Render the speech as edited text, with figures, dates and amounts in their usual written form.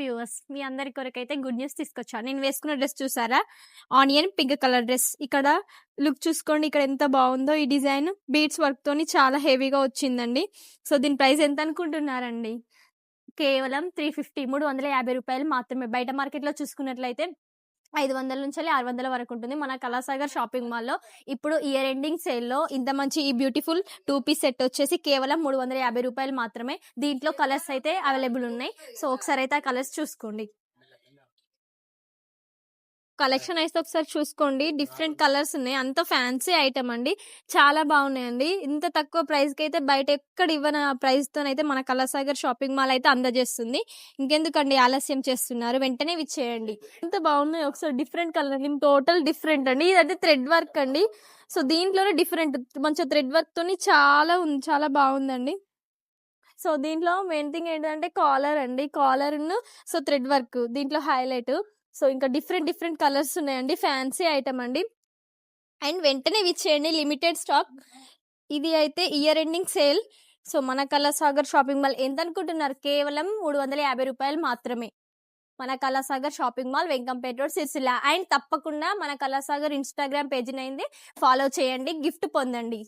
Viewers మీ అందరి కొరకైతే good news తీసుకొచ్చాను. నేను వేసుకున్న డ్రెస్ చూసారా? Onion pink colour dress. ఇక్కడ లుక్ చూసుకోండి, ఇక్కడ ఎంత బాగుందో ఈ డిజైన్. బీడ్స్ వర్క్ తోని చాలా హెవీగా వచ్చిందండి. సో దీని ప్రైస్ ఎంత అనుకుంటున్నారండి? కేవలం 350 350 మాత్రమే. బయట మార్కెట్లో చూసుకున్నట్లయితే 500 నుంచి 600 వరకు ఉంటుంది. మన కళాసాగర్ షాపింగ్ మాల్లో ఇప్పుడు ఇయర్ ఎండింగ్ సేల్లో ఇంత మంచి ఈ బ్యూటిఫుల్ 2 పీస్ సెట్ వచ్చేసి కేవలం 350 రూపాయలు మాత్రమే. దీంట్లో కలర్స్ అయితే అవైలబుల్ ఉన్నాయి. సో ఒకసారి అయితే ఆ కలర్స్ చూసుకోండి. కలెక్షన్ అయితే ఒకసారి చూసుకోండి. డిఫరెంట్ కలర్స్ ఉన్నాయి. అంత ఫ్యాన్సీ ఐటమ్ అండి. చాలా బాగున్నాయండి. ఇంత తక్కువ ప్రైస్ కి అయితే బయట ఎక్కడ ఇవ్వని ప్రైస్ తోనైతే మన కళాసాగర్ షాపింగ్ మాల్ అయితే అందజేస్తుంది. ఇంకెందుకండి ఆలస్యం చేస్తున్నారు, వెంటనే విచ్చేయండి. ఎంత బాగున్నాయి ఒకసారి. డిఫరెంట్ కలర్, టోటల్ డిఫరెంట్ అండి. ఇదైతే థ్రెడ్ వర్క్ అండి. సో దీంట్లోనే డిఫరెంట్ మంచిగా థ్రెడ్ వర్క్ తోని చాలా ఉంది, చాలా బాగుందండి. సో దీంట్లో మెయిన్ థింగ్ ఏంటంటే కాలర్ అండి. కాలర్ సో థ్రెడ్ వర్క్ దీంట్లో హైలైట్. సో ఇంకా డిఫరెంట్ కలర్స్ ఉన్నాయండి. ఫ్యాన్సీ ఐటమ్ అండి. అండ్ వెంటనే విచ్చేయండి, లిమిటెడ్ స్టాక్. ఇది అయితే ఇయర్ ఎండింగ్ సేల్. సో మన కళాసాగర్ షాపింగ్ మాల్ ఎంత అనుకుంటున్నారు? కేవలం 350 రూపాయలు మాత్రమే. మన Kalasagar shopping mall, Venkampeta road, Sircilla. And తప్పకుండా మన కళాసాగర్ ఇన్స్టాగ్రామ్ పేజీని అయింది ఫాలో చేయండి, గిఫ్ట్ పొందండి.